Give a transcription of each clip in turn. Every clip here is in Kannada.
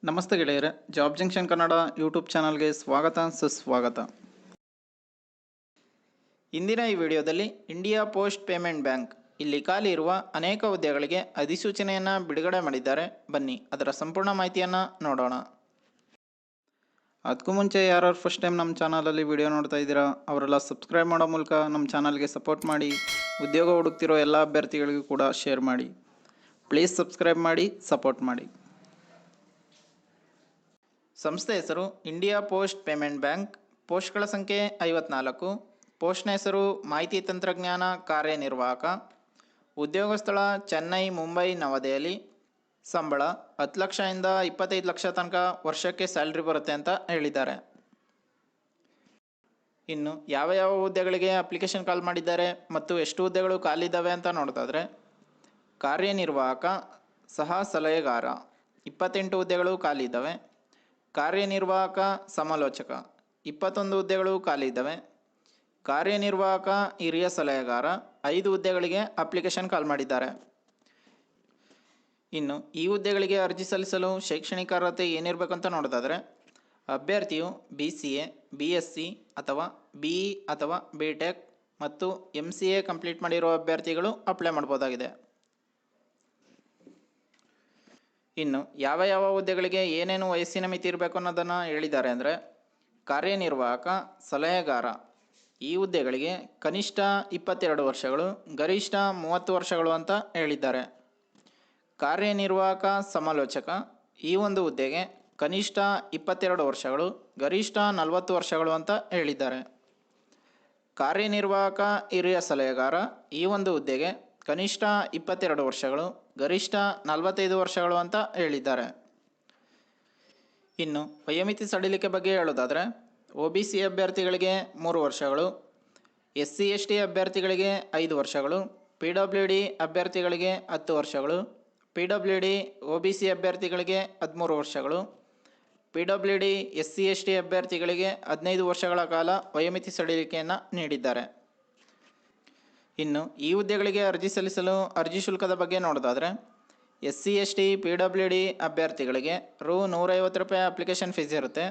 ನಮಸ್ತೆ ಗೆಳೆಯರೆ, ಜಾಬ್ ಜಂಕ್ಷನ್ ಕನ್ನಡ ಯೂಟ್ಯೂಬ್ ಚಾನಲ್ಗೆ ಸ್ವಾಗತ ಸುಸ್ವಾಗತ. ಇಂದಿನ ಈ ವಿಡಿಯೋದಲ್ಲಿ ಇಂಡಿಯಾ ಪೋಸ್ಟ್ ಪೇಮೆಂಟ್ ಬ್ಯಾಂಕ್ ಇಲ್ಲಿ ಖಾಲಿ ಇರುವ ಅನೇಕ ಹುದ್ದೆಗಳಿಗೆ ಅಧಿಸೂಚನೆಯನ್ನು ಬಿಡುಗಡೆ ಮಾಡಿದ್ದಾರೆ. ಬನ್ನಿ ಅದರ ಸಂಪೂರ್ಣ ಮಾಹಿತಿಯನ್ನು ನೋಡೋಣ. ಅದಕ್ಕೂ ಮುಂಚೆ ಯಾರು ಫಸ್ಟ್ ಟೈಮ್ ನಮ್ಮ ಚಾನಲಲ್ಲಿ ವಿಡಿಯೋ ನೋಡ್ತಾ ಇದ್ದೀರಾ ಅವರೆಲ್ಲ ಸಬ್ಸ್ಕ್ರೈಬ್ ಮಾಡೋ ಮೂಲಕ ನಮ್ಮ ಚಾನಲ್ಗೆ ಸಪೋರ್ಟ್ ಮಾಡಿ. ಉದ್ಯೋಗ ಹುಡುಕ್ತಿರೋ ಎಲ್ಲ ಅಭ್ಯರ್ಥಿಗಳಿಗೂ ಕೂಡ ಶೇರ್ ಮಾಡಿ. ಪ್ಲೀಸ್ ಸಬ್ಸ್ಕ್ರೈಬ್ ಮಾಡಿ, ಸಪೋರ್ಟ್ ಮಾಡಿ. ಸಂಸ್ಥೆ ಹೆಸರು ಇಂಡಿಯಾ ಪೋಸ್ಟ್ ಪೇಮೆಂಟ್ ಬ್ಯಾಂಕ್. ಪೋಸ್ಟ್ಗಳ ಸಂಖ್ಯೆ 54. ಪೋಸ್ಟ್ನ ಹೆಸರು ಮಾಹಿತಿ ತಂತ್ರಜ್ಞಾನ ಕಾರ್ಯನಿರ್ವಾಹಕ. ಉದ್ಯೋಗ ಸ್ಥಳ ಚೆನ್ನೈ, ಮುಂಬೈ, ನವದೆಹಲಿ. ಸಂಬಳ 10 ಲಕ್ಷದಿಂದ 25 ಲಕ್ಷ ತನಕ ವರ್ಷಕ್ಕೆ ಸ್ಯಾಲ್ರಿ ಬರುತ್ತೆ ಅಂತ ಹೇಳಿದ್ದಾರೆ. ಇನ್ನು ಯಾವ ಯಾವ ಹುದ್ದೆಗಳಿಗೆ ಅಪ್ಲಿಕೇಶನ್ ಕಾಲ್ ಮಾಡಿದ್ದಾರೆ ಮತ್ತು ಎಷ್ಟು ಹುದ್ದೆಗಳು ಖಾಲಿದ್ದಾವೆ ಅಂತ ನೋಡ್ತಾದ್ರೆ, ಕಾರ್ಯನಿರ್ವಾಹಕ ಸಹ ಸಲಹೆಗಾರ 28 ಹುದ್ದೆಗಳು ಖಾಲಿ ಇದ್ದಾವೆ. ಕಾರ್ಯನಿರ್ವಾಹಕ ಸಮಾಲೋಚಕ 21 ಹುದ್ದೆಗಳು ಖಾಲಿ ಇದ್ದಾವೆ. ಕಾರ್ಯನಿರ್ವಾಹಕ ಹಿರಿಯ ಸಲಹೆಗಾರ 5 ಹುದ್ದೆಗಳಿಗೆ ಅಪ್ಲಿಕೇಶನ್ ಕಾಲ್ ಮಾಡಿದ್ದಾರೆ. ಇನ್ನು ಈ ಹುದ್ದೆಗಳಿಗೆ ಅರ್ಜಿ ಸಲ್ಲಿಸಲು ಶೈಕ್ಷಣಿಕ ಅರ್ಹತೆ ಏನಿರಬೇಕಂತ ನೋಡೋದಾದರೆ, ಅಭ್ಯರ್ಥಿಯು BCA, BSc ಅಥವಾ BE ಅಥವಾ BTech ಮತ್ತು MCA ಕಂಪ್ಲೀಟ್ ಮಾಡಿರೋ ಅಭ್ಯರ್ಥಿಗಳು ಅಪ್ಲೈ ಮಾಡ್ಬೋದಾಗಿದೆ. ಇನ್ನು ಯಾವ ಯಾವ ಹುದ್ದೆಗಳಿಗೆ ಏನೇನು ವಯಸ್ಸಿನ ಮಿತಿ ಇರಬೇಕು ಅನ್ನೋದನ್ನು ಹೇಳಿದ್ದಾರೆ ಅಂದರೆ, ಕಾರ್ಯನಿರ್ವಾಹಕ ಸಲಹೆಗಾರ ಈ ಹುದ್ದೆಗಳಿಗೆ ಕನಿಷ್ಠ 22 ವರ್ಷಗಳು, ಗರಿಷ್ಠ 30 ವರ್ಷಗಳು ಅಂತ ಹೇಳಿದ್ದಾರೆ. ಕಾರ್ಯನಿರ್ವಾಹಕ ಸಮಾಲೋಚಕ ಈ ಒಂದು ಹುದ್ದೆಗೆ ಕನಿಷ್ಠ 22 ವರ್ಷಗಳು, ಗರಿಷ್ಠ 40 ವರ್ಷಗಳು ಅಂತ ಹೇಳಿದ್ದಾರೆ. ಕಾರ್ಯನಿರ್ವಾಹಕ ಹಿರಿಯ ಸಲಹೆಗಾರ ಈ ಒಂದು ಹುದ್ದೆಗೆ ಕನಿಷ್ಠ 22 ವರ್ಷಗಳು, ಗರಿಷ್ಠ 45 ವರ್ಷಗಳು ಅಂತ ಹೇಳಿದ್ದಾರೆ. ಇನ್ನು ವಯೋಮಿತಿ ಸಡಿಲಿಕೆ ಬಗ್ಗೆ ಹೇಳೋದಾದರೆ, OBC ಅಭ್ಯರ್ಥಿಗಳಿಗೆ 3 ವರ್ಷಗಳು, SC ST ಅಭ್ಯರ್ಥಿಗಳಿಗೆ 5 ವರ್ಷಗಳು, PWD ಅಭ್ಯರ್ಥಿಗಳಿಗೆ 10 ವರ್ಷಗಳು, PWD OBC ಅಭ್ಯರ್ಥಿಗಳಿಗೆ 13 ವರ್ಷಗಳು, PWD SC ST ಅಭ್ಯರ್ಥಿಗಳಿಗೆ 15 ವರ್ಷಗಳ ಕಾಲ ವಯೋಮಿತಿ ಸಡಿಲಿಕೆಯನ್ನು ನೀಡಿದ್ದಾರೆ. ಇನ್ನು ಈ ಹುದ್ದೆಗಳಿಗೆ ಅರ್ಜಿ ಸಲ್ಲಿಸಲು ಅರ್ಜಿ ಶುಲ್ಕದ ಬಗ್ಗೆ ನೋಡೋದಾದರೆ, SC ST PWD ಅಭ್ಯರ್ಥಿಗಳಿಗೆ Rs. 150 ಅಪ್ಲಿಕೇಶನ್ ಫೀಸ್ ಇರುತ್ತೆ.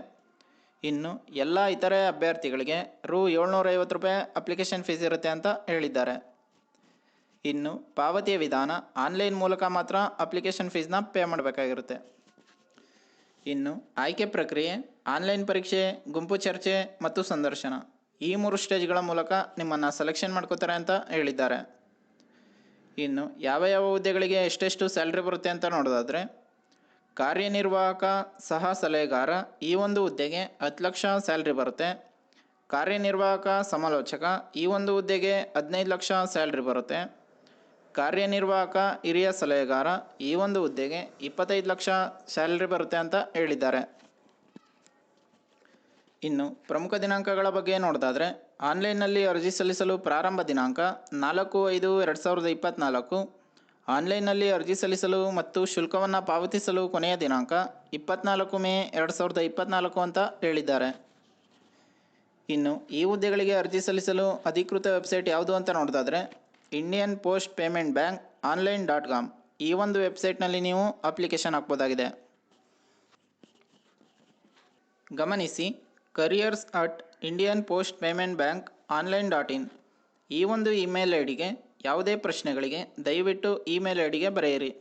ಇನ್ನು ಎಲ್ಲ ಇತರೆ ಅಭ್ಯರ್ಥಿಗಳಿಗೆ Rs. 750 ಅಪ್ಲಿಕೇಶನ್ ಫೀಸ್ ಇರುತ್ತೆ ಅಂತ ಹೇಳಿದ್ದಾರೆ. ಇನ್ನು ಪಾವತಿಯ ವಿಧಾನ ಆನ್ಲೈನ್ ಮೂಲಕ ಮಾತ್ರ ಅಪ್ಲಿಕೇಶನ್ ಫೀಸ್ನ ಪೇ ಮಾಡಬೇಕಾಗಿರುತ್ತೆ. ಇನ್ನು ಆಯ್ಕೆ ಪ್ರಕ್ರಿಯೆ ಆನ್ಲೈನ್ ಪರೀಕ್ಷೆ, ಗುಂಪು ಚರ್ಚೆ ಮತ್ತು ಸಂದರ್ಶನ ಈ 3 ಸ್ಟೇಜ್ಗಳ ಮೂಲಕ ನಿಮ್ಮನ್ನು ಸೆಲೆಕ್ಷನ್ ಮಾಡ್ಕೋತಾರೆ ಅಂತ ಹೇಳಿದ್ದಾರೆ. ಇನ್ನು ಯಾವ ಯಾವ ಹುದ್ದೆಗಳಿಗೆ ಎಷ್ಟೆಷ್ಟು ಸ್ಯಾಲ್ರಿ ಬರುತ್ತೆ ಅಂತ ನೋಡೋದಾದರೆ, ಕಾರ್ಯನಿರ್ವಾಹಕ ಸಹ ಸಲಹೆಗಾರ ಈ ಒಂದು ಹುದ್ದೆಗೆ 10 ಲಕ್ಷ ಸ್ಯಾಲ್ರಿ ಬರುತ್ತೆ. ಕಾರ್ಯನಿರ್ವಾಹಕ ಸಮಾಲೋಚಕ ಈ ಒಂದು ಹುದ್ದೆಗೆ 15 ಲಕ್ಷ ಸ್ಯಾಲ್ರಿ ಬರುತ್ತೆ. ಕಾರ್ಯನಿರ್ವಾಹಕ ಹಿರಿಯ ಸಲಹೆಗಾರ ಈ ಒಂದು ಹುದ್ದೆಗೆ 25 ಲಕ್ಷ ಸ್ಯಾಲ್ರಿ ಬರುತ್ತೆ ಅಂತ ಹೇಳಿದ್ದಾರೆ. ಇನ್ನು ಪ್ರಮುಖ ದಿನಾಂಕಗಳ ಬಗ್ಗೆ ನೋಡೋದಾದರೆ, ಆನ್ಲೈನ್ನಲ್ಲಿ ಅರ್ಜಿ ಸಲ್ಲಿಸಲು ಪ್ರಾರಂಭ ದಿನಾಂಕ 4/5/2024. ಆನ್ಲೈನ್ನಲ್ಲಿ ಅರ್ಜಿ ಸಲ್ಲಿಸಲು ಮತ್ತು ಶುಲ್ಕವನ್ನು ಪಾವತಿಸಲು ಕೊನೆಯ ದಿನಾಂಕ 24 ಮೇ 2024 ಅಂತ ಹೇಳಿದ್ದಾರೆ. ಇನ್ನು ಈ ಹುದ್ದೆಗಳಿಗೆ ಅರ್ಜಿ ಸಲ್ಲಿಸಲು ಅಧಿಕೃತ ವೆಬ್ಸೈಟ್ ಯಾವುದು ಅಂತ ನೋಡೋದಾದರೆ, Indian post payment bank online.com ಈ ಒಂದು ವೆಬ್ಸೈಟ್ನಲ್ಲಿ ನೀವು ಅಪ್ಲಿಕೇಶನ್ ಹಾಕ್ಬೋದಾಗಿದೆ. ಗಮನಿಸಿ, careers@Indian Post Payment Bank online.in ಈ ಒಂದು ಇಮೇಲ್ ಐಡಿಗೆ ಯಾವುದೇ ಪ್ರಶ್ನೆಗಳಿಗೆ ದಯವಿಟ್ಟು ಇಮೇಲ್ ಐಡಿಗೆ ಬರೆಯಿರಿ.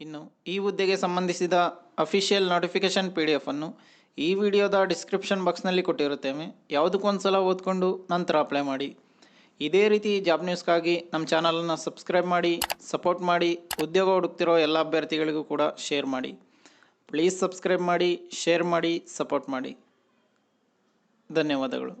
ಇನ್ನು ಈ ಹುದ್ದೆಗೆ ಸಂಬಂಧಿಸಿದ ಅಫಿಷಿಯಲ್ ನೋಟಿಫಿಕೇಶನ್ PDF ಅನ್ನು ಈ ವಿಡಿಯೋದ ಡಿಸ್ಕ್ರಿಪ್ಷನ್ ಬಾಕ್ಸ್ನಲ್ಲಿ ಕೊಟ್ಟಿರುತ್ತೇವೆ. ಯಾವುದಕ್ಕೊಂದ್ಸಲ ಓದ್ಕೊಂಡು ನಂತರ ಅಪ್ಲೈ ಮಾಡಿ. ಇದೇ ರೀತಿ ಜಾಬ್ ನ್ಯೂಸ್ಗಾಗಿ ನಮ್ಮ ಚಾನಲನ್ನು ಸಬ್ಸ್ಕ್ರೈಬ್ ಮಾಡಿ, ಸಪೋರ್ಟ್ ಮಾಡಿ. ಉದ್ಯೋಗ ಹುಡುಕ್ತಿರೋ ಎಲ್ಲ ಅಭ್ಯರ್ಥಿಗಳಿಗೂ ಕೂಡ ಶೇರ್ ಮಾಡಿ. ಪ್ಲೀಸ್ ಸಬ್ಸ್ಕ್ರೈಬ್ ಮಾಡಿ, ಶೇರ್ ಮಾಡಿ, ಸಪೋರ್ಟ್ ಮಾಡಿ. ಧನ್ಯವಾದಗಳು.